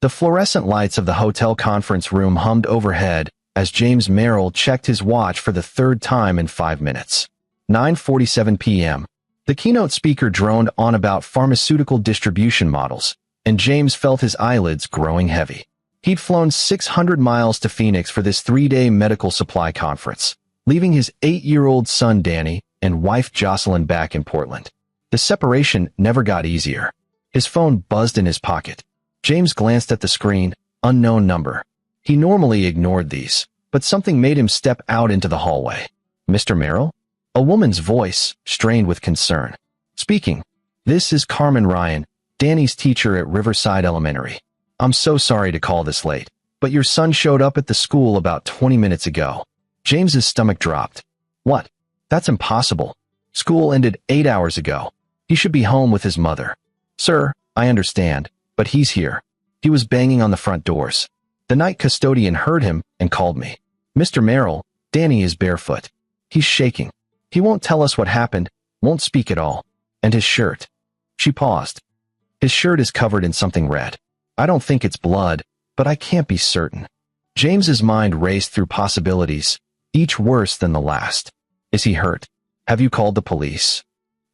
The fluorescent lights of the hotel conference room hummed overhead as James Merrill checked his watch for the third time in 5 minutes. 9:47 p.m. The keynote speaker droned on about pharmaceutical distribution models, and James felt his eyelids growing heavy. He'd flown 600 miles to Phoenix for this 3-day medical supply conference, leaving his 8-year-old son Danny and wife Jocelyn back in Portland. The separation never got easier. His phone buzzed in his pocket. James glanced at the screen. Unknown number. He normally ignored these, but something made him step out into the hallway. "Mr. Merrill?" A woman's voice, strained with concern. "Speaking. This is Carmen Ryan, Danny's teacher at Riverside Elementary. I'm so sorry to call this late, but your son showed up at the school about 20 minutes ago." James's stomach dropped. "What? That's impossible. School ended 8 hours ago. He should be home with his mother." "Sir, I understand, but he's here." He was banging on the front doors. "The night custodian heard him and called me." "Mr. Merrill, Danny is barefoot. He's shaking. He won't tell us what happened, won't speak at all. And his shirt." She paused. "His shirt is covered in something red. I don't think it's blood, but I can't be certain." James's mind raced through possibilities, each worse than the last. "Is he hurt? Have you called the police?"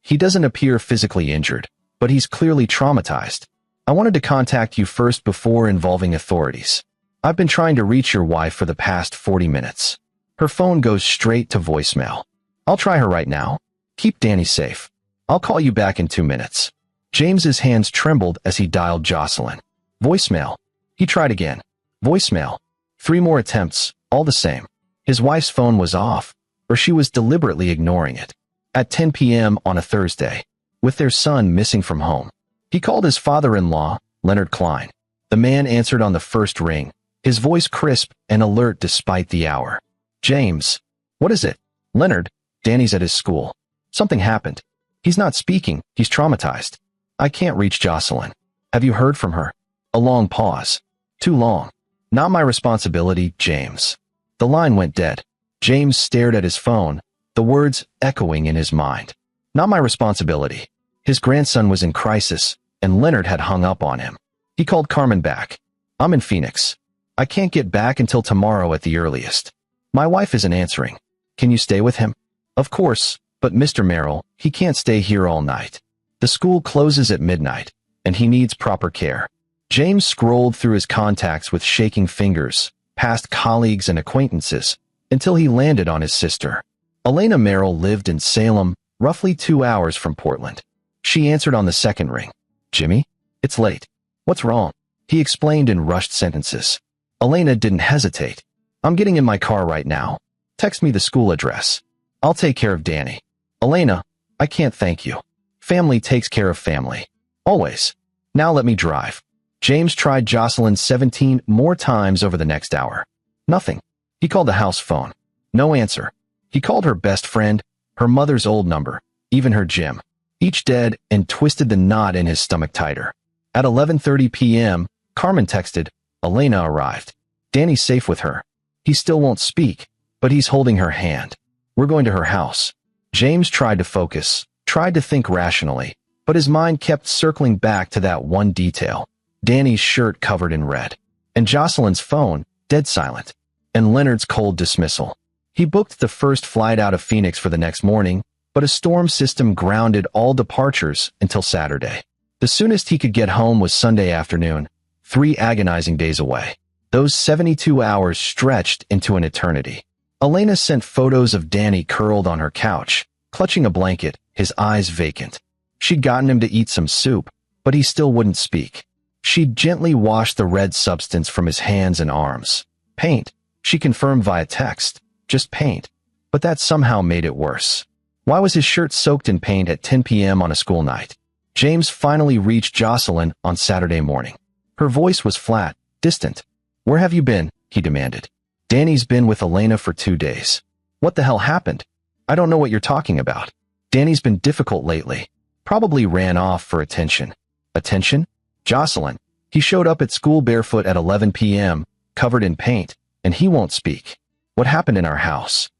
"He doesn't appear physically injured, but he's clearly traumatized. I wanted to contact you first before involving authorities. I've been trying to reach your wife for the past 40 minutes. Her phone goes straight to voicemail. I'll try her right now. Keep Danny safe. I'll call you back in 2 minutes." James's hands trembled as he dialed Jocelyn. Voicemail. He tried again. Voicemail. 3 more attempts, all the same. His wife's phone was off, or she was deliberately ignoring it. At 10 p.m. on a Thursday, with their son missing from home, he called his father-in-law, Leonard Klein. The man answered on the first ring, his voice crisp and alert despite the hour. "James." "What is it?" "Leonard, Danny's at his school. Something happened. He's not speaking, he's traumatized. I can't reach Jocelyn. Have you heard from her?" A long pause. "Too long. Not my responsibility, James." The line went dead. James stared at his phone, the words echoing in his mind. Not my responsibility. His grandson was in crisis, and Leonard had hung up on him. He called Carmen back. "I'm in Phoenix. I can't get back until tomorrow at the earliest. My wife isn't answering. Can you stay with him?" "Of course, but Mr. Merrill, he can't stay here all night. The school closes at midnight, and he needs proper care." James scrolled through his contacts with shaking fingers, past colleagues and acquaintances, until he landed on his sister. Elena Merrill lived in Salem, roughly 2 hours from Portland. She answered on the second ring. "Jimmy? It's late. What's wrong?" He explained in rushed sentences. Elena didn't hesitate. "I'm getting in my car right now. Text me the school address. I'll take care of Danny." "Elena, I can't thank you. Family takes care of family. Always. Now let me drive." James tried Jocelyn 17 more times over the next hour. Nothing. He called the house phone. No answer. He called her best friend, her mother's old number, even her gym. Each dead, and twisted the knot in his stomach tighter. At 11:30 p.m., Carmen texted, "Elena arrived. Danny's safe with her. He still won't speak, but he's holding her hand. We're going to her house." James tried to focus, tried to think rationally, but his mind kept circling back to that one detail. Danny's shirt covered in red, and Jocelyn's phone, dead silent, and Leonard's cold dismissal. He booked the first flight out of Phoenix for the next morning, but a storm system grounded all departures until Saturday. The soonest he could get home was Sunday afternoon, 3 agonizing days away. Those 72 hours stretched into an eternity. Elena sent photos of Danny curled on her couch, clutching a blanket, his eyes vacant. She'd gotten him to eat some soup, but he still wouldn't speak. She'd gently washed the red substance from his hands and arms. Paint, she confirmed via text. Just paint. But that somehow made it worse. Why was his shirt soaked in paint at 10 p.m. on a school night? James finally reached Jocelyn on Saturday morning. Her voice was flat, distant. "Where have you been?" he demanded. "Danny's been with Elena for 2 days." "What the hell happened?" "I don't know what you're talking about. Danny's been difficult lately. Probably ran off for attention." "Attention?" "Jocelyn. He showed up at school barefoot at 11 p.m., covered in paint, and he won't speak." "What happened in our house?"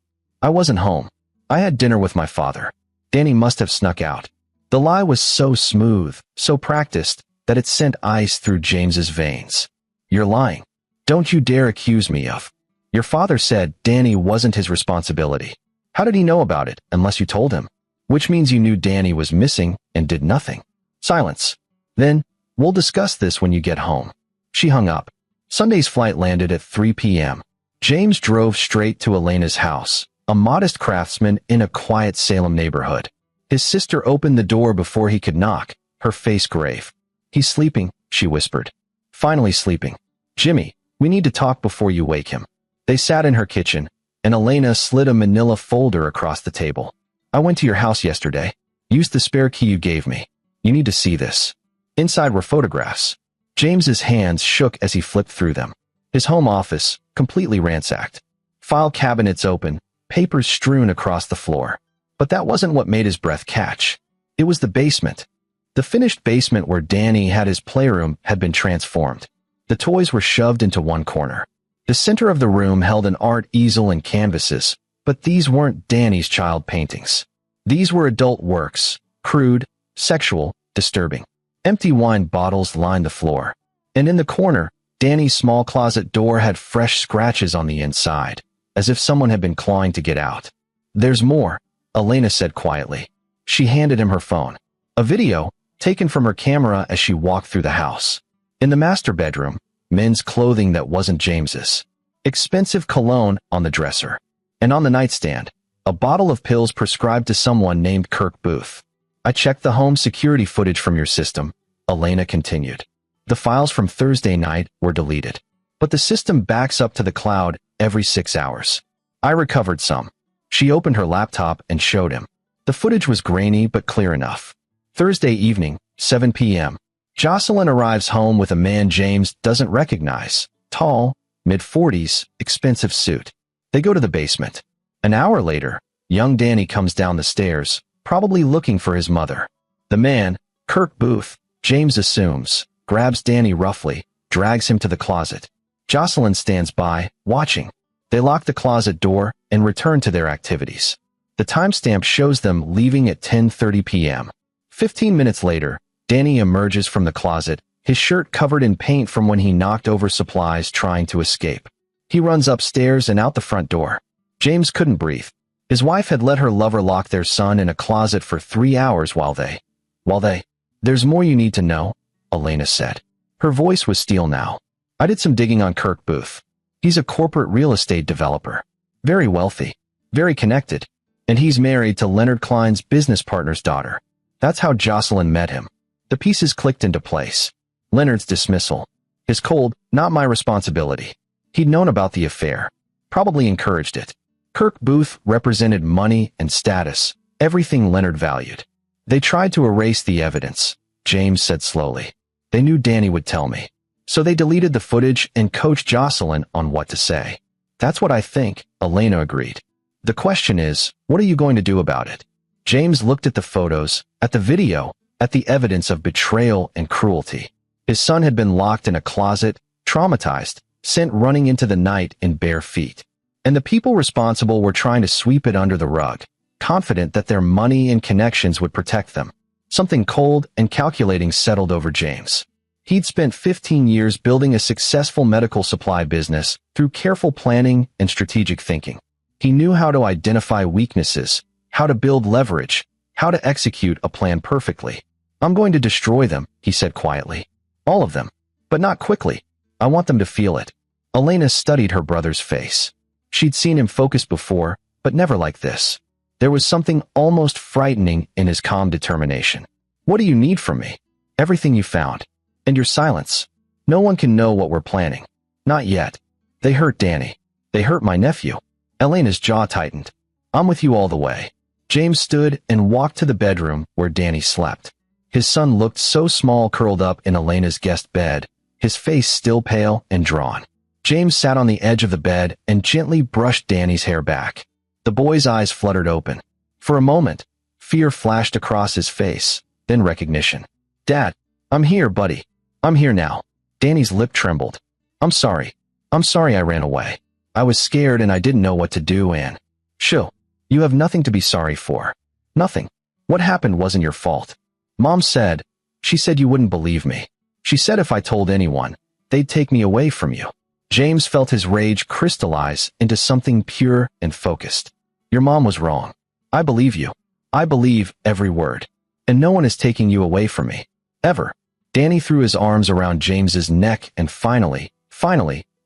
"I wasn't home. I had dinner with my father. Danny must have snuck out." The lie was so smooth, so practiced, that it sent ice through James's veins. You're lying. Don't you dare accuse me of. Your father said Danny wasn't his responsibility. How did he know about it unless you told him? Which means you knew Danny was missing and did nothing. Silence. Then, we'll discuss this when you get home. She hung up. Sunday's flight landed at 3 p.m. James drove straight to Elena's house, a modest craftsman in a quiet Salem neighborhood. His sister opened the door before he could knock, her face grave. He's sleeping, she whispered. Finally sleeping. Jimmy, we need to talk before you wake him. They sat in her kitchen, and Elena slid a manila folder across the table. I went to your house yesterday. Used the spare key you gave me. You need to see this. Inside were photographs. James's hands shook as he flipped through them. His home office, completely ransacked. File cabinets open, papers strewn across the floor. But that wasn't what made his breath catch. It was the basement. The finished basement where Danny had his playroom had been transformed. The toys were shoved into one corner. The center of the room held an art easel and canvases, but these weren't Danny's child paintings. These were adult works, crude, sexual, disturbing. Empty wine bottles lined the floor. And in the corner, Danny's small closet door had fresh scratches on the inside, as if someone had been clawing to get out. There's more, Elena said quietly. She handed him her phone. A video, taken from her camera as she walked through the house. In the master bedroom, men's clothing that wasn't James's. Expensive cologne on the dresser. And on the nightstand, a bottle of pills prescribed to someone named Kirk Booth. I checked the home security footage from your system, Elena continued. The files from Thursday night were deleted. But the system backs up to the cloud every 6 hours. I recovered some. She opened her laptop and showed him. The footage was grainy but clear enough. Thursday evening, 7 p.m. Jocelyn arrives home with a man James doesn't recognize. Tall, mid-40s, expensive suit. They go to the basement. An hour later, young Danny comes down the stairs, probably looking for his mother. The man, Kirk Booth, James assumes, grabs Danny roughly, drags him to the closet. Jocelyn stands by, watching. They lock the closet door and return to their activities. The timestamp shows them leaving at 10:30 p.m. 15 minutes later, Danny emerges from the closet, his shirt covered in paint from when he knocked over supplies trying to escape. He runs upstairs and out the front door. James couldn't breathe. His wife had let her lover lock their son in a closet for 3 hours while they... There's more you need to know, Elena said. Her voice was steel now. I did some digging on Kirk Booth. He's a corporate real estate developer. Very wealthy. Very connected. And he's married to Leonard Klein's business partner's daughter. That's how Jocelyn met him. The pieces clicked into place. Leonard's dismissal. His cold, not my responsibility. He'd known about the affair. Probably encouraged it. Kirk Booth represented money and status, everything Leonard valued. They tried to erase the evidence, James said slowly. They knew Danny would tell me. So they deleted the footage and coached Jocelyn on what to say. That's what I think, Elena agreed. The question is, what are you going to do about it? James looked at the photos, at the video, at the evidence of betrayal and cruelty. His son had been locked in a closet, traumatized, sent running into the night in bare feet. And the people responsible were trying to sweep it under the rug, confident that their money and connections would protect them. Something cold and calculating settled over James. He'd spent 15 years building a successful medical supply business through careful planning and strategic thinking. He knew how to identify weaknesses, how to build leverage, how to execute a plan perfectly. I'm going to destroy them, he said quietly. All of them. But not quickly. I want them to feel it. Elena studied her brother's face. She'd seen him focused before, but never like this. There was something almost frightening in his calm determination. What do you need from me? Everything you found. And your silence. No one can know what we're planning. Not yet. They hurt Danny. They hurt my nephew. Elena's jaw tightened. I'm with you all the way. James stood and walked to the bedroom where Danny slept. His son looked so small curled up in Elena's guest bed, his face still pale and drawn. James sat on the edge of the bed and gently brushed Danny's hair back. The boy's eyes fluttered open. For a moment, fear flashed across his face, then recognition. Dad, I'm here, buddy. I'm here now. Danny's lip trembled. I'm sorry. I'm sorry I ran away. I was scared and I didn't know what to do and... Shoo. You have nothing to be sorry for. Nothing. What happened wasn't your fault. Mom said... She said you wouldn't believe me. She said if I told anyone, they'd take me away from you. James felt his rage crystallize into something pure and focused. Your mom was wrong. I believe you. I believe every word. And no one is taking you away from me. Ever. Danny threw his arms around James's neck and finally,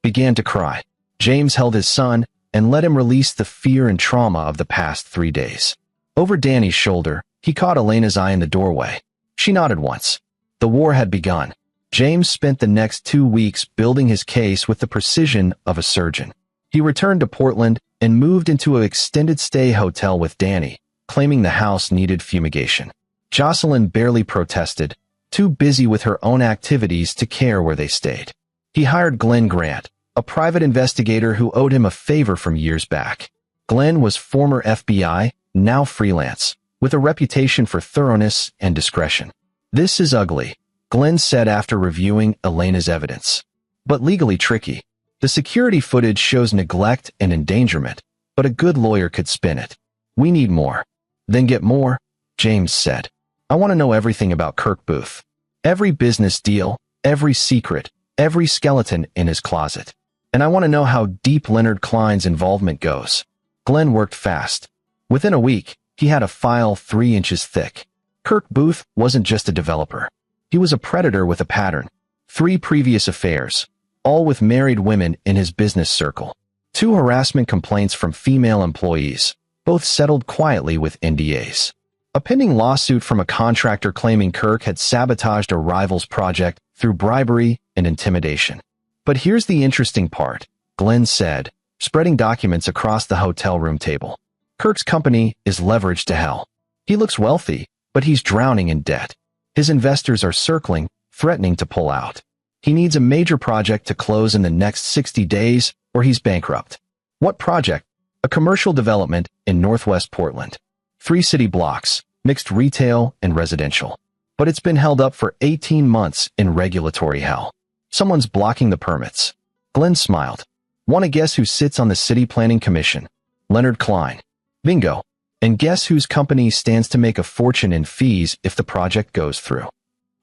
began to cry. James held his son and let him release the fear and trauma of the past 3 days. Over Danny's shoulder, he caught Elena's eye in the doorway. She nodded once. The war had begun. James spent the next 2 weeks building his case with the precision of a surgeon. He returned to Portland and moved into an extended stay hotel with Danny, claiming the house needed fumigation. Jocelyn barely protested, too busy with her own activities to care where they stayed. He hired Glenn Grant, a private investigator who owed him a favor from years back. Glenn was former FBI, now freelance, with a reputation for thoroughness and discretion. This is ugly, Glenn said after reviewing Elena's evidence. But legally tricky. The security footage shows neglect and endangerment, but a good lawyer could spin it. We need more. Then get more, James said. I want to know everything about Kirk Booth. Every business deal, every secret, every skeleton in his closet. And I want to know how deep Leonard Klein's involvement goes. Glenn worked fast. Within a week, he had a file 3 inches thick. Kirk Booth wasn't just a developer. He was a predator with a pattern. 3 previous affairs, all with married women in his business circle. 2 harassment complaints from female employees, both settled quietly with NDAs. A pending lawsuit from a contractor claiming Kirk had sabotaged a rival's project through bribery and intimidation. But here's the interesting part, Glenn said, spreading documents across the hotel room table. Kirk's company is leveraged to hell. He looks wealthy, but he's drowning in debt. His investors are circling, threatening to pull out. He needs a major project to close in the next 60 days, or he's bankrupt. What project? A commercial development in Northwest Portland. 3 city blocks, mixed retail and residential. But it's been held up for 18 months in regulatory hell. Someone's blocking the permits. Glenn smiled. Want to guess who sits on the city planning commission? Leonard Klein. Bingo. And guess whose company stands to make a fortune in fees if the project goes through?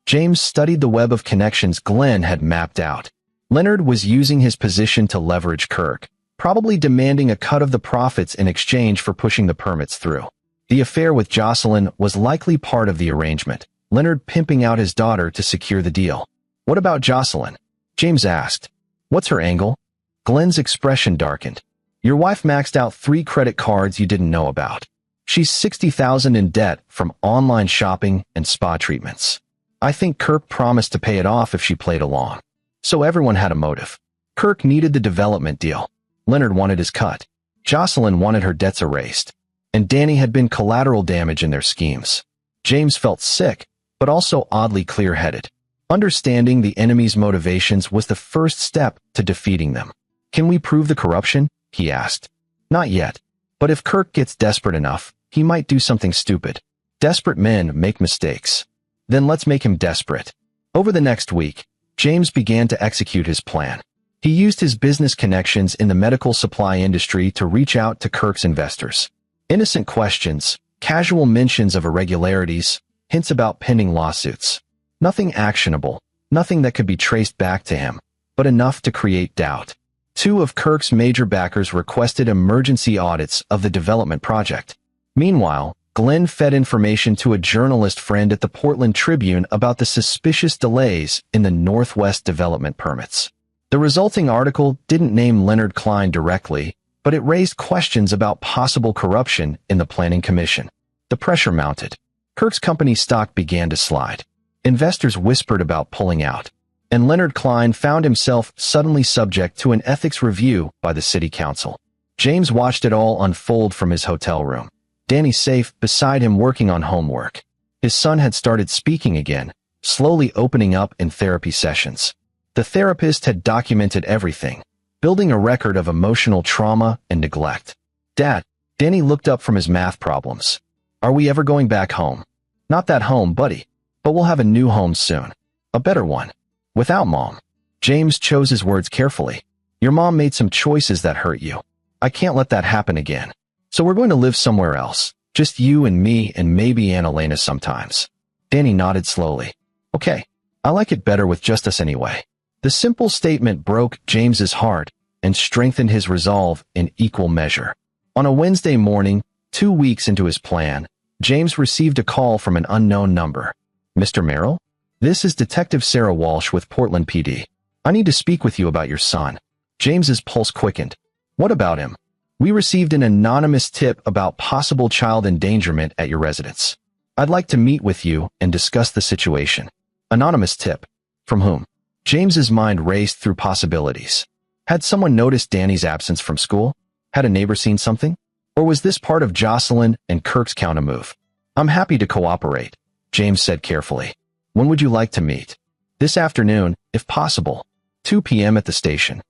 James studied the web of connections Glenn had mapped out. Leonard was using his position to leverage Kirk, probably demanding a cut of the profits in exchange for pushing the permits through. The affair with Jocelyn was likely part of the arrangement, Leonard pimping out his daughter to secure the deal. What about Jocelyn? James asked. What's her angle? Glenn's expression darkened. Your wife maxed out 3 credit cards you didn't know about. She's $60,000 in debt from online shopping and spa treatments. I think Kirk promised to pay it off if she played along. So everyone had a motive. Kirk needed the development deal. Leonard wanted his cut. Jocelyn wanted her debts erased. And Danny had been collateral damage in their schemes. James felt sick, but also oddly clear-headed. Understanding the enemy's motivations was the first step to defeating them. Can we prove the corruption? He asked. Not yet. But if Kirk gets desperate enough, he might do something stupid. Desperate men make mistakes. Then let's make him desperate. Over the next week, James began to execute his plan. He used his business connections in the medical supply industry to reach out to Kirk's investors. Innocent questions, casual mentions of irregularities, hints about pending lawsuits. Nothing actionable, nothing that could be traced back to him, but enough to create doubt. 2 of Kirk's major backers requested emergency audits of the development project. Meanwhile, Glenn fed information to a journalist friend at the Portland Tribune about the suspicious delays in the Northwest development permits. The resulting article didn't name Leonard Klein directly, but it raised questions about possible corruption in the Planning Commission. The pressure mounted. Kirk's company stock began to slide. Investors whispered about pulling out. And Leonard Klein found himself suddenly subject to an ethics review by the city council. James watched it all unfold from his hotel room. Danny safe beside him working on homework. His son had started speaking again, slowly opening up in therapy sessions. The therapist had documented everything, building a record of emotional trauma and neglect. Dad, Danny looked up from his math problems. Are we ever going back home? Not that home, buddy. But we'll have a new home soon. A better one. Without Mom. James chose his words carefully. Your mom made some choices that hurt you. I can't let that happen again. So we're going to live somewhere else. Just you and me and maybe Aunt Elena sometimes. Danny nodded slowly. Okay. I like it better with just us anyway. The simple statement broke James's heart and strengthened his resolve in equal measure. On a Wednesday morning, 2 weeks into his plan, James received a call from an unknown number. "Mr. Merrill? This is Detective Sarah Walsh with Portland PD. I need to speak with you about your son." James's pulse quickened. "What about him?" "We received an anonymous tip about possible child endangerment at your residence. I'd like to meet with you and discuss the situation." Anonymous tip? From whom? James's mind raced through possibilities. Had someone noticed Danny's absence from school? Had a neighbor seen something? Or was this part of Jocelyn and Kirk's counter-move? "I'm happy to cooperate," James said carefully. "When would you like to meet?" "This afternoon, if possible. 2 p.m. at the station."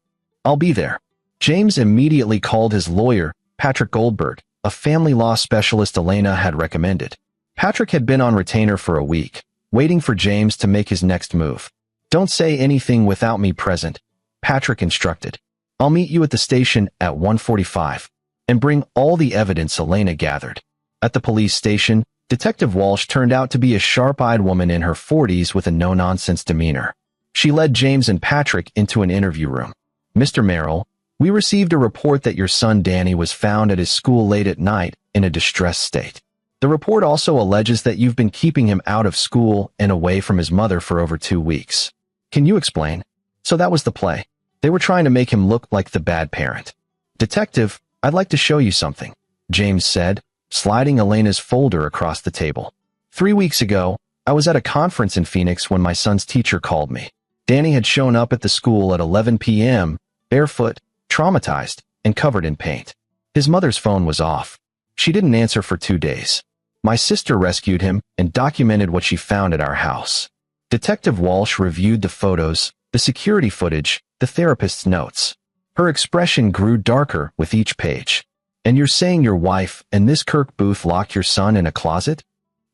"I'll be there." James immediately called his lawyer, Patrick Goldberg, a family law specialist Elena had recommended. Patrick had been on retainer for a week, waiting for James to make his next move. "Don't say anything without me present," Patrick instructed. "I'll meet you at the station at 1:45, and bring all the evidence Elena gathered." At the police station, Detective Walsh turned out to be a sharp-eyed woman in her 40s with a no-nonsense demeanor. She led James and Patrick into an interview room. "Mr. Merrill, we received a report that your son Danny was found at his school late at night in a distressed state. The report also alleges that you've been keeping him out of school and away from his mother for over 2 weeks. Can you explain?" "So that was the play. They were trying to make him look like the bad parent." "Detective, I'd like to show you something," James said, sliding Elena's folder across the table. 3 weeks ago, I was at a conference in Phoenix when my son's teacher called me. Danny had shown up at the school at 11 p.m., barefoot, traumatized, and covered in paint. His mother's phone was off. She didn't answer for 2 days. My sister rescued him and documented what she found at our house. Detective Walsh reviewed the photos, the security footage, the therapist's notes. Her expression grew darker with each page. "And you're saying your wife and this Kirk Booth locked your son in a closet?"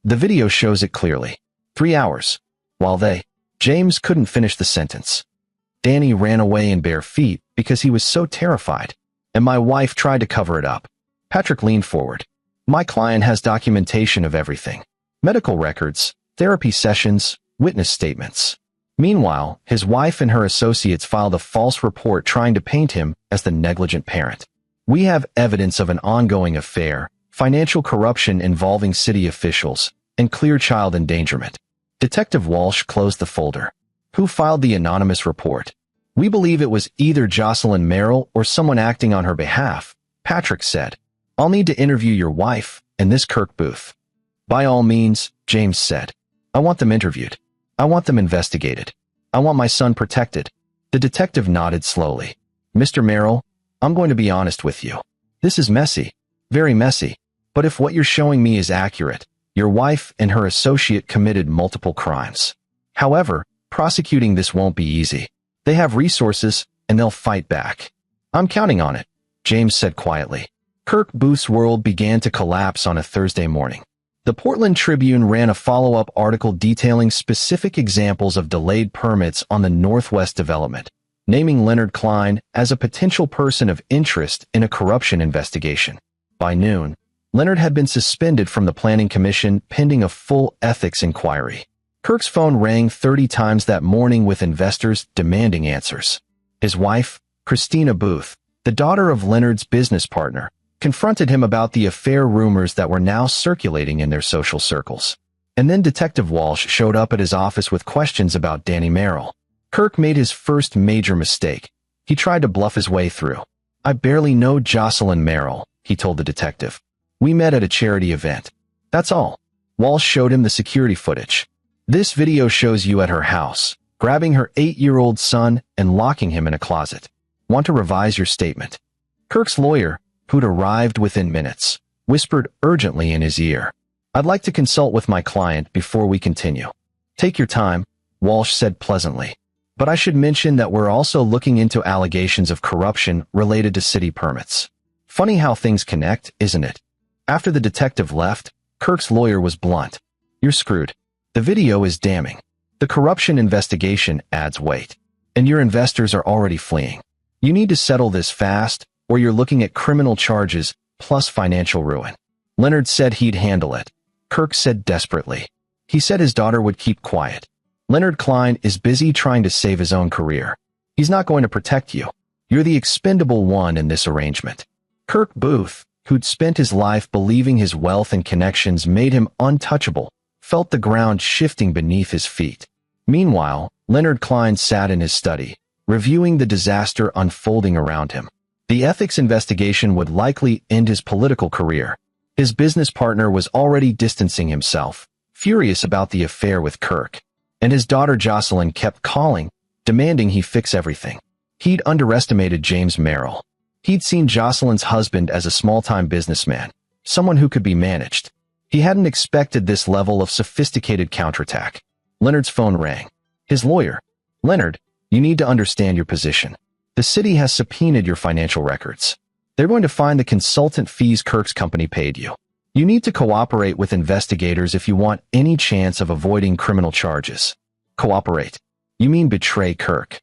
"The video shows it clearly. 3 hours. While James couldn't finish the sentence. "Danny ran away in bare feet because he was so terrified, and my wife tried to cover it up." Patrick leaned forward. "My client has documentation of everything. Medical records, therapy sessions, witness statements." Meanwhile, his wife and her associates filed a false report trying to paint him as the negligent parent. "We have evidence of an ongoing affair, financial corruption involving city officials, and clear child endangerment." Detective Walsh closed the folder. "Who filed the anonymous report?" "We believe it was either Jocelyn Merrill or someone acting on her behalf," Patrick said. "I'll need to interview your wife and this Kirk Booth." "By all means," James said. "I want them interviewed. I want them investigated. I want my son protected." The detective nodded slowly. "Mr. Merrill, I'm going to be honest with you. This is messy, very messy. But if what you're showing me is accurate, your wife and her associate committed multiple crimes. However, prosecuting this won't be easy. They have resources, and they'll fight back." "I'm counting on it," James said quietly. Kirk Booth's world began to collapse on a Thursday morning. The Portland Tribune ran a follow-up article detailing specific examples of delayed permits on the Northwest development, naming Leonard Klein as a potential person of interest in a corruption investigation. By noon, Leonard had been suspended from the Planning Commission pending a full ethics inquiry. Kirk's phone rang 30 times that morning with investors demanding answers. His wife, Christina Booth, the daughter of Leonard's business partner, confronted him about the affair rumors that were now circulating in their social circles. And then Detective Walsh showed up at his office with questions about Danny Merrill. Kirk made his first major mistake. He tried to bluff his way through. "I barely know Jocelyn Merrill," he told the detective. "We met at a charity event. That's all." Walsh showed him the security footage. "This video shows you at her house, grabbing her 8-year-old son and locking him in a closet. Want to revise your statement?" Kirk's lawyer, who'd arrived within minutes, whispered urgently in his ear. "I'd like to consult with my client before we continue." "Take your time," Walsh said pleasantly. "But I should mention that we're also looking into allegations of corruption related to city permits." Funny how things connect, isn't it? After the detective left, Kirk's lawyer was blunt. "You're screwed. The video is damning. The corruption investigation adds weight. And your investors are already fleeing. You need to settle this fast, or you're looking at criminal charges plus financial ruin." Leonard said he'd handle it. Kirk said desperately. He said his daughter would keep quiet. Leonard Klein is busy trying to save his own career. He's not going to protect you. You're the expendable one in this arrangement. Kirk Booth, who'd spent his life believing his wealth and connections made him untouchable, felt the ground shifting beneath his feet. Meanwhile, Leonard Klein sat in his study, reviewing the disaster unfolding around him. The ethics investigation would likely end his political career. His business partner was already distancing himself, furious about the affair with Kirk. And his daughter Jocelyn kept calling, demanding he fix everything. He'd underestimated James Merrill. He'd seen Jocelyn's husband as a small-time businessman, someone who could be managed. He hadn't expected this level of sophisticated counterattack. Leonard's phone rang. His lawyer. Leonard, you need to understand your position. The city has subpoenaed your financial records. They're going to find the consultant fees Kirk's company paid you. You need to cooperate with investigators if you want any chance of avoiding criminal charges. Cooperate? You mean betray Kirk?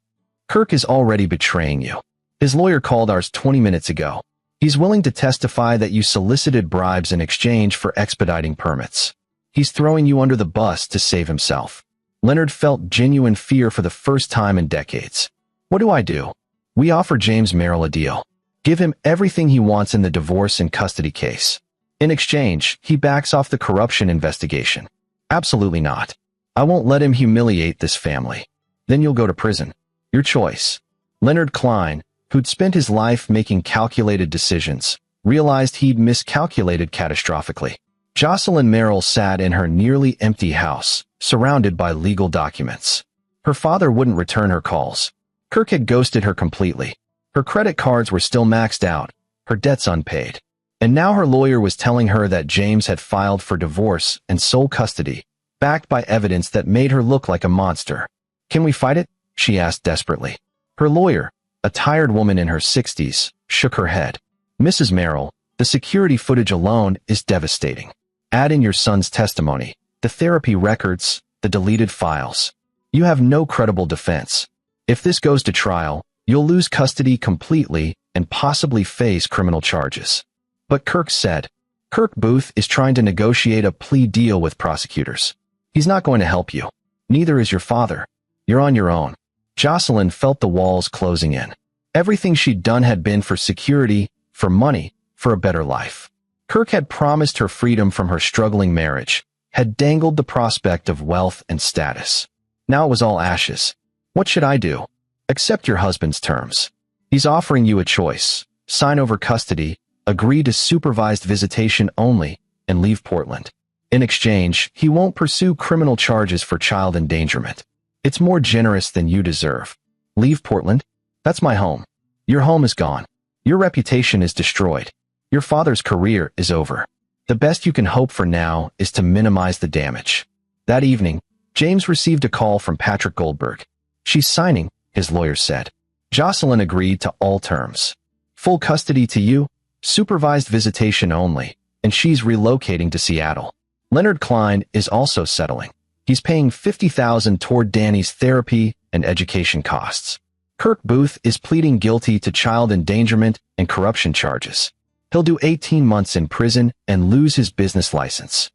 Kirk is already betraying you. His lawyer called ours 20 minutes ago. He's willing to testify that you solicited bribes in exchange for expediting permits. He's throwing you under the bus to save himself. Leonard felt genuine fear for the first time in decades. What do I do? We offer James Merrill a deal. Give him everything he wants in the divorce and custody case. In exchange, he backs off the corruption investigation. Absolutely not. I won't let him humiliate this family. Then you'll go to prison. Your choice. Leonard Klein, who'd spent his life making calculated decisions, realized he'd miscalculated catastrophically. Jocelyn Merrill sat in her nearly empty house, surrounded by legal documents. Her father wouldn't return her calls. Kirk had ghosted her completely. Her credit cards were still maxed out, her debts unpaid. And now her lawyer was telling her that James had filed for divorce and sole custody, backed by evidence that made her look like a monster. Can we fight it? She asked desperately. Her lawyer, a tired woman in her 60s, shook her head. Mrs. Merrill, the security footage alone is devastating. Add in your son's testimony, the therapy records, the deleted files. You have no credible defense. If this goes to trial, you'll lose custody completely and possibly face criminal charges. But Kirk said, Kirk Booth is trying to negotiate a plea deal with prosecutors. He's not going to help you. Neither is your father. You're on your own. Jocelyn felt the walls closing in. Everything she'd done had been for security, for money, for a better life. Kirk had promised her freedom from her struggling marriage, had dangled the prospect of wealth and status. Now it was all ashes. What should I do? Accept your husband's terms. He's offering you a choice. Sign over custody, agree to supervised visitation only, and leave Portland. In exchange, he won't pursue criminal charges for child endangerment. It's more generous than you deserve. Leave Portland? That's my home. Your home is gone. Your reputation is destroyed. Your father's career is over. The best you can hope for now is to minimize the damage. That evening, James received a call from Patrick Goldberg. She's signing, his lawyer said. Jocelyn agreed to all terms. Full custody to you, supervised visitation only, and she's relocating to Seattle. Leonard Klein is also settling. He's paying $50,000 toward Danny's therapy and education costs. Kirk Booth is pleading guilty to child endangerment and corruption charges. He'll do 18 months in prison and lose his business license.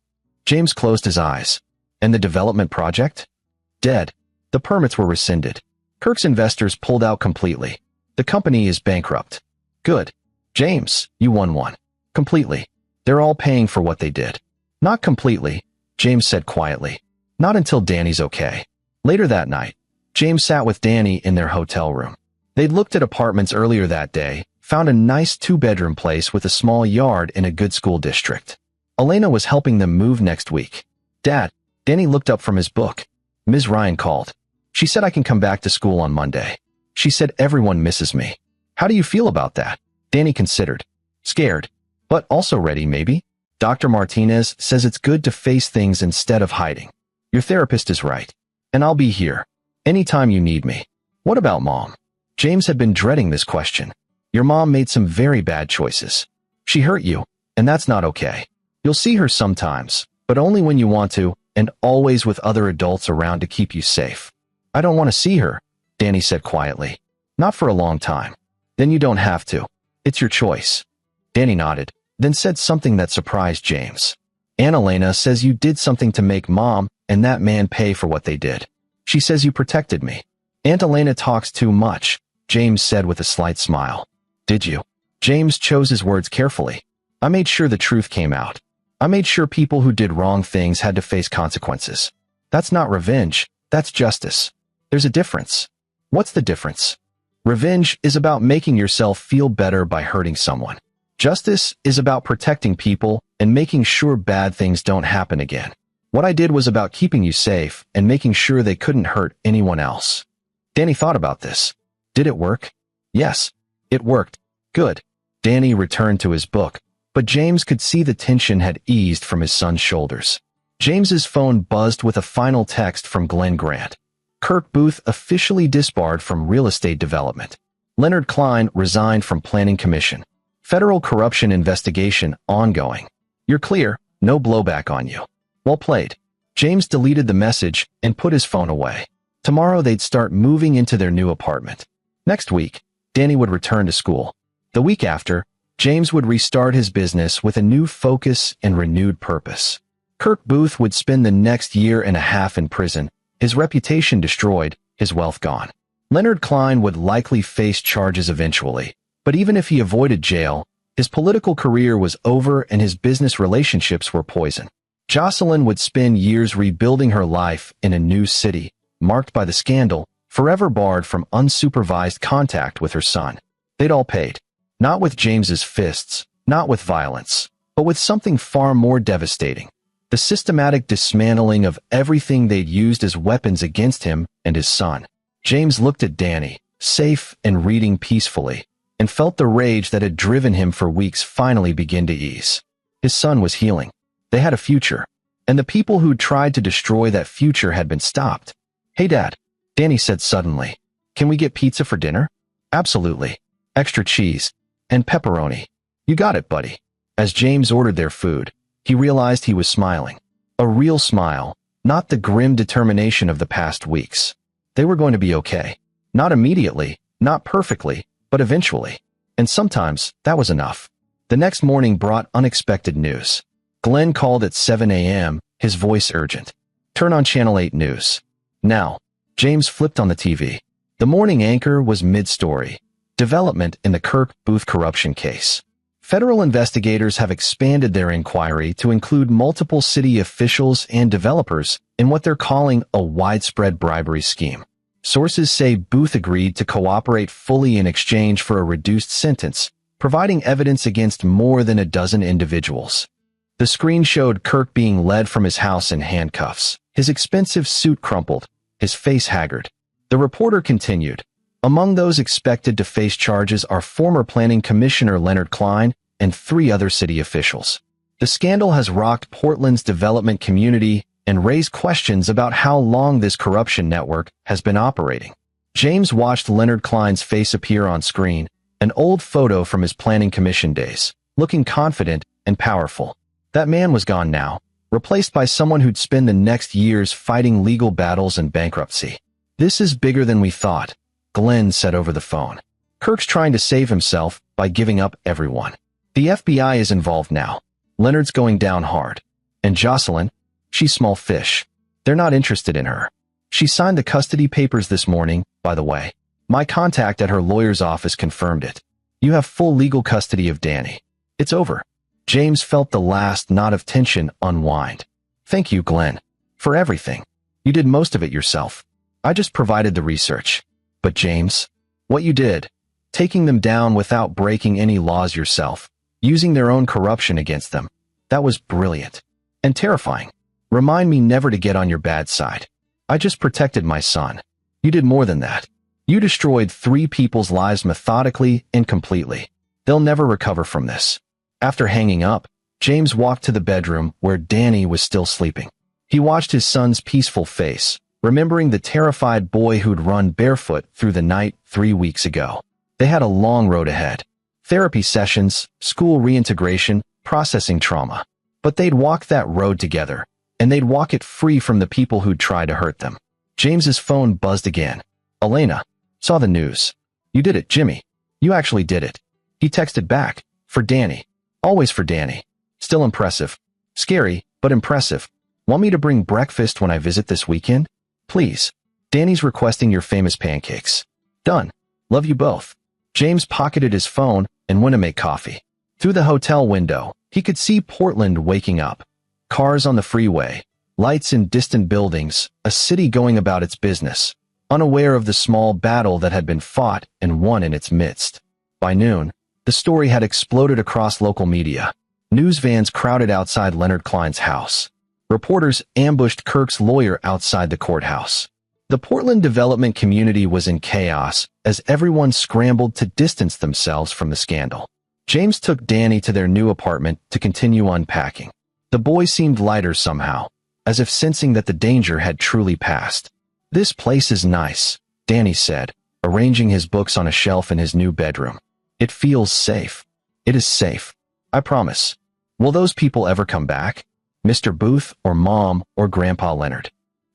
James closed his eyes. And the development project? Dead. The permits were rescinded. Kirk's investors pulled out completely. The company is bankrupt. Good. James, you won one. Completely. They're all paying for what they did. Not completely, James said quietly. Not until Danny's okay. Later that night, James sat with Danny in their hotel room. They'd looked at apartments earlier that day, found a nice 2-bedroom place with a small yard in a good school district. Elena was helping them move next week. Dad, Danny looked up from his book. Ms. Ryan called. She said I can come back to school on Monday. She said everyone misses me. How do you feel about that? Danny considered. Scared, but also ready, maybe? Dr. Martinez says it's good to face things instead of hiding. Your therapist is right. And I'll be here. Anytime you need me. What about Mom? James had been dreading this question. Your mom made some very bad choices. She hurt you, and that's not okay. You'll see her sometimes, but only when you want to, and always with other adults around to keep you safe. I don't want to see her, Danny said quietly. Not for a long time. Then you don't have to. It's your choice. Danny nodded, then said something that surprised James. Aunt Elena says you did something to make Mom and that man pay for what they did. She says you protected me. Aunt Elena talks too much, James said with a slight smile. Did you? James chose his words carefully. I made sure the truth came out. I made sure people who did wrong things had to face consequences. That's not revenge, that's justice. There's a difference. What's the difference? Revenge is about making yourself feel better by hurting someone. Justice is about protecting people and making sure bad things don't happen again. What I did was about keeping you safe and making sure they couldn't hurt anyone else. Danny thought about this. Did it work? Yes, it worked. Good. Danny returned to his book, but James could see the tension had eased from his son's shoulders. James's phone buzzed with a final text from Glenn Grant. Kirk Booth officially disbarred from real estate development. Leonard Klein resigned from Planning Commission. Federal corruption investigation ongoing. You're clear, no blowback on you. Well played. James deleted the message and put his phone away. Tomorrow they'd start moving into their new apartment. Next week, Danny would return to school. The week after, James would restart his business with a new focus and renewed purpose. Kirk Booth would spend the next year and a half in prison, his reputation destroyed, his wealth gone. Leonard Klein would likely face charges eventually, but even if he avoided jail, his political career was over and his business relationships were poison. Jocelyn would spend years rebuilding her life in a new city, marked by the scandal, forever barred from unsupervised contact with her son. They'd all paid. Not with James's fists, not with violence, but with something far more devastating. The systematic dismantling of everything they'd used as weapons against him and his son. James looked at Danny, safe and reading peacefully, and felt the rage that had driven him for weeks finally begin to ease. His son was healing. They had a future, and the people who'd tried to destroy that future had been stopped. Hey Dad, Danny said suddenly, can we get pizza for dinner? Absolutely. Extra cheese. And pepperoni. You got it, buddy. As James ordered their food, he realized he was smiling. A real smile, not the grim determination of the past weeks. They were going to be okay. Not immediately, not perfectly, but eventually. And sometimes, that was enough. The next morning brought unexpected news. Glenn called at 7 a.m., his voice urgent. Turn on Channel 8 News. Now. James flipped on the TV. The morning anchor was mid-story. Development in the Kirk Booth corruption case. Federal investigators have expanded their inquiry to include multiple city officials and developers in what they're calling a widespread bribery scheme. Sources say Booth agreed to cooperate fully in exchange for a reduced sentence, providing evidence against more than a dozen individuals. The screen showed Kirk being led from his house in handcuffs, his expensive suit crumpled, his face haggard. The reporter continued. Among those expected to face charges are former Planning Commissioner Leonard Klein and 3 other city officials. The scandal has rocked Portland's development community and raised questions about how long this corruption network has been operating. James watched Leonard Klein's face appear on screen, an old photo from his Planning Commission days, looking confident and powerful. That man was gone now, replaced by someone who'd spend the next years fighting legal battles and bankruptcy. This is bigger than we thought, Glenn said over the phone. Kirk's trying to save himself by giving up everyone. The FBI is involved now. Leonard's going down hard. And Jocelyn? She's small fish. They're not interested in her. She signed the custody papers this morning, by the way. My contact at her lawyer's office confirmed it. You have full legal custody of Danny. It's over. James felt the last knot of tension unwind. Thank you, Glenn. For everything. You did most of it yourself. I just provided the research. But James, what you did, taking them down without breaking any laws yourself, using their own corruption against them, that was brilliant. And terrifying. Remind me never to get on your bad side. I just protected my son. You did more than that. You destroyed 3 people's lives methodically and completely. They'll never recover from this. After hanging up, James walked to the bedroom where Danny was still sleeping. He watched his son's peaceful face, remembering the terrified boy who'd run barefoot through the night 3 weeks ago. They had a long road ahead. Therapy sessions, school reintegration, processing trauma. But they'd walk that road together, and they'd walk it free from the people who'd tried to hurt them. James's phone buzzed again. Elena. Saw the news. You did it, Jimmy. You actually did it. He texted back. For Danny. Always for Danny. Still impressive. Scary, but impressive. Want me to bring breakfast when I visit this weekend? Please. Danny's requesting your famous pancakes. Done. Love you both. James pocketed his phone and went to make coffee. Through the hotel window, he could see Portland waking up. Cars on the freeway, lights in distant buildings, a city going about its business, unaware of the small battle that had been fought and won in its midst. By noon, the story had exploded across local media. News vans crowded outside Leonard Klein's house. Reporters ambushed Kirk's lawyer outside the courthouse. The Portland development community was in chaos as everyone scrambled to distance themselves from the scandal. James took Danny to their new apartment to continue unpacking. The boy seemed lighter somehow, as if sensing that the danger had truly passed. "This place is nice," Danny said, arranging his books on a shelf in his new bedroom. "It feels safe." "It is safe. I promise." "Will those people ever come back? Mr. Booth or Mom or Grandpa Leonard?"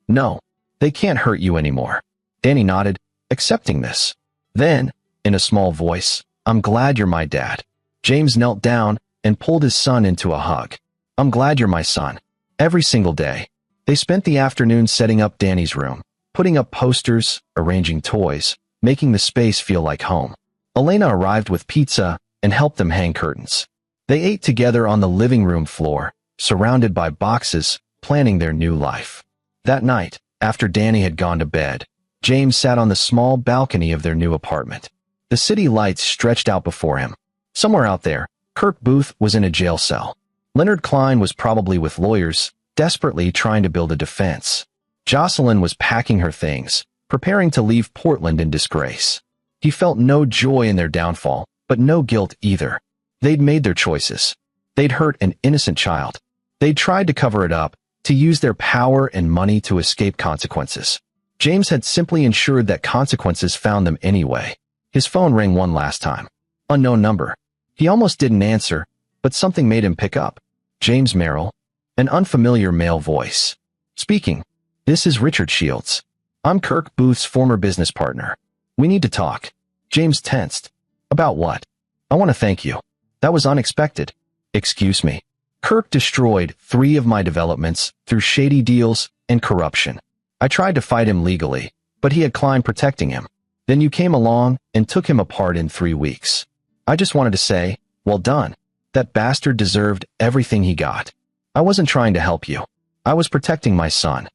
"No. They can't hurt you anymore." Danny nodded, accepting this. Then, in a small voice, "I'm glad you're my dad." James knelt down and pulled his son into a hug. "I'm glad you're my son." Every single day, they spent the afternoon setting up Danny's room, putting up posters, arranging toys, making the space feel like home. Elena arrived with pizza and helped them hang curtains. They ate together on the living room floor, surrounded by boxes, planning their new life. That night, after Danny had gone to bed, James sat on the small balcony of their new apartment. The city lights stretched out before him. Somewhere out there, Kirk Booth was in a jail cell. Leonard Klein was probably with lawyers, desperately trying to build a defense. Jocelyn was packing her things, preparing to leave Portland in disgrace. He felt no joy in their downfall, but no guilt either. They'd made their choices. They'd hurt an innocent child. They'd tried to cover it up, to use their power and money to escape consequences. James had simply ensured that consequences found them anyway. His phone rang one last time. Unknown number. He almost didn't answer, but something made him pick up. "James Merrill." An unfamiliar male voice. "Speaking. This is Richard Shields. I'm Kirk Booth's former business partner. We need to talk." James tensed. "About what?" "I want to thank you. That was unexpected." "Excuse me." "Kirk destroyed 3 of my developments through shady deals and corruption. I tried to fight him legally, but he had Klein protecting him. Then you came along and took him apart in 3 weeks. I just wanted to say, well done. That bastard deserved everything he got. I wasn't trying to help you. I was protecting my son."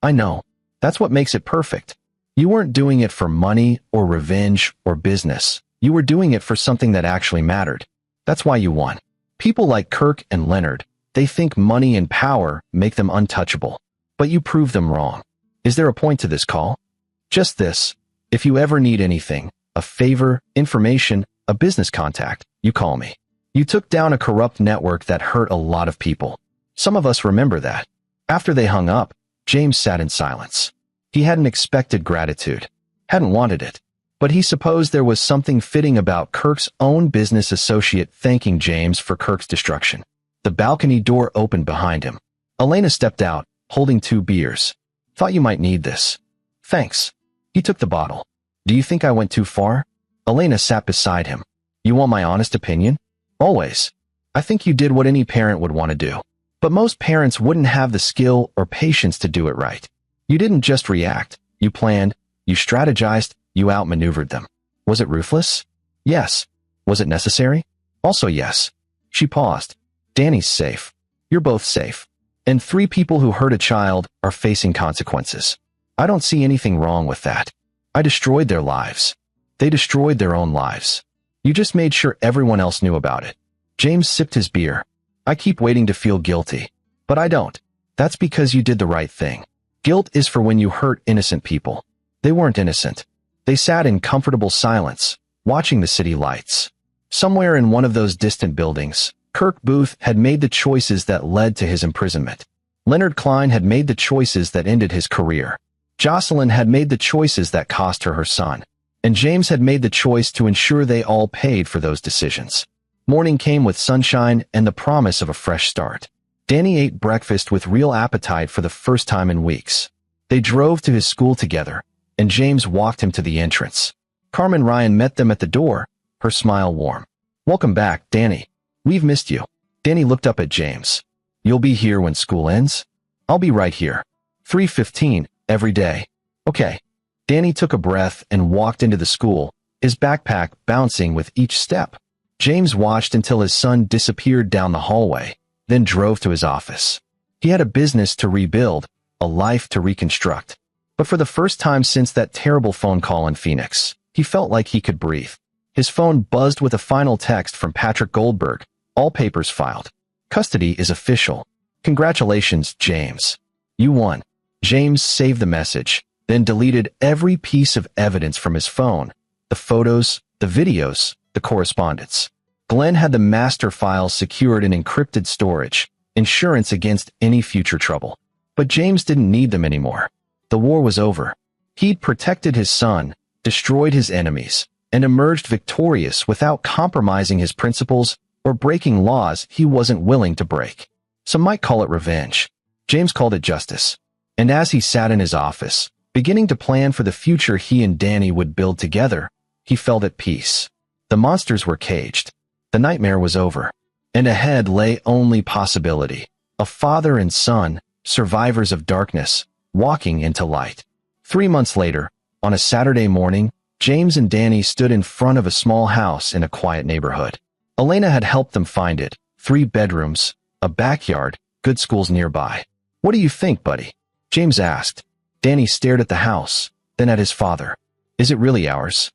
"I know. That's what makes it perfect. You weren't doing it for money or revenge or business. You were doing it for something that actually mattered. That's why you won." People like Kirk and Leonard, they think money and power make them untouchable. But you proved them wrong. Is there a point to this call? Just this. If you ever need anything, a favor, information, a business contact, you call me. You took down a corrupt network that hurt a lot of people. Some of us remember that. After they hung up, James sat in silence. He hadn't expected gratitude, hadn't wanted it, but he supposed there was something fitting about Kirk's own business associate thanking James for Kirk's destruction. The balcony door opened behind him. Elena stepped out, holding 2 beers. "Thought you might need this." "Thanks." He took the bottle. "Do you think I went too far?" Elena sat beside him. "You want my honest opinion?" "Always. I think you did what any parent would want to do. But most parents wouldn't have the skill or patience to do it right. You didn't just react. You planned, you strategized, you outmaneuvered them. Was it ruthless? Yes. Was it necessary? Also yes." She paused. "Danny's safe. You're both safe. And 3 people who hurt a child are facing consequences. I don't see anything wrong with that. I destroyed their lives. They destroyed their own lives. You just made sure everyone else knew about it." James sipped his beer. "I keep waiting to feel guilty. But I don't. That's because you did the right thing. Guilt is for when you hurt innocent people. They weren't innocent. They sat in comfortable silence, watching the city lights. Somewhere in one of those distant buildings, Kirk Booth had made the choices that led to his imprisonment. Leonard Klein had made the choices that ended his career. Jocelyn had made the choices that cost her son. And James had made the choice to ensure they all paid for those decisions. Morning came with sunshine and the promise of a fresh start. Danny ate breakfast with real appetite for the first time in weeks. They drove to his school together, and James walked him to the entrance. Carmen Ryan met them at the door, her smile warm. "Welcome back, Danny. We've missed you." Danny looked up at James. "You'll be here when school ends?" "I'll be right here. 3:15, every day." Okay. Danny took a breath and walked into the school, his backpack bouncing with each step. James watched until his son disappeared down the hallway, then drove to his office. He had a business to rebuild, a life to reconstruct. But for the first time since that terrible phone call in Phoenix, he felt like he could breathe. His phone buzzed with a final text from Patrick Goldberg. All papers filed. Custody is official. Congratulations, James. You won. James saved the message, then deleted every piece of evidence from his phone. The photos, the videos, the correspondence. Glenn had the master files secured in encrypted storage, insurance against any future trouble. But James didn't need them anymore. The war was over. He'd protected his son, destroyed his enemies, and emerged victorious without compromising his principles or breaking laws he wasn't willing to break. Some might call it revenge. James called it justice. And as he sat in his office, beginning to plan for the future he and Danny would build together, he felt at peace. The monsters were caged. The nightmare was over. And ahead lay only possibility. A father and son, survivors of darkness, walking into light. 3 months later, on a Saturday morning, James and Danny stood in front of a small house in a quiet neighborhood. Elena had helped them find it. 3 bedrooms, a backyard, good schools nearby. What do you think, buddy? James asked. Danny stared at the house, then at his father. Is it really ours?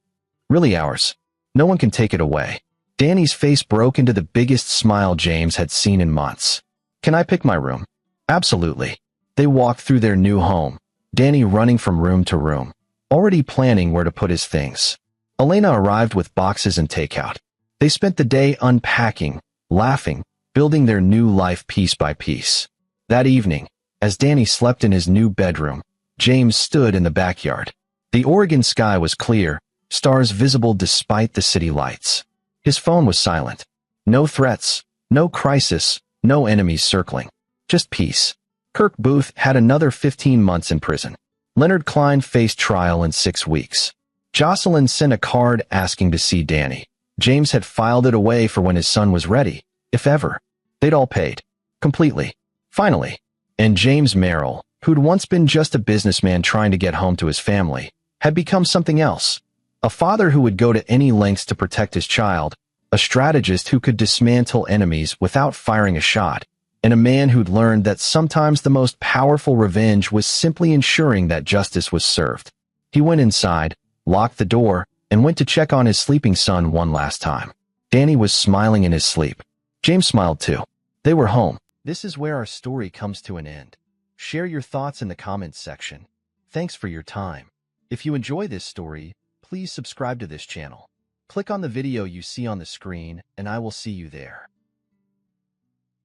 Really ours. No one can take it away. Danny's face broke into the biggest smile James had seen in months. Can I pick my room? Absolutely. They walked through their new home, Danny running from room to room, already planning where to put his things. Elena arrived with boxes and takeout. They spent the day unpacking, laughing, building their new life piece by piece. That evening, as Danny slept in his new bedroom, James stood in the backyard. The Oregon sky was clear, stars visible despite the city lights. His phone was silent. No threats, no crisis, no enemies circling. Just peace. Kirk Booth had another 15 months in prison. Leonard Klein faced trial in 6 weeks. Jocelyn sent a card asking to see Danny. James had filed it away for when his son was ready, if ever. They'd all paid. Completely. Finally. And James Merrill, who'd once been just a businessman trying to get home to his family, had become something else. A father who would go to any lengths to protect his child, a strategist who could dismantle enemies without firing a shot, and a man who'd learned that sometimes the most powerful revenge was simply ensuring that justice was served. He went inside, locked the door, and went to check on his sleeping son one last time. Danny was smiling in his sleep. James smiled too. They were home. This is where our story comes to an end. Share your thoughts in the comments section. Thanks for your time. If you enjoy this story, please subscribe to this channel. Click on the video you see on the screen, and I will see you there.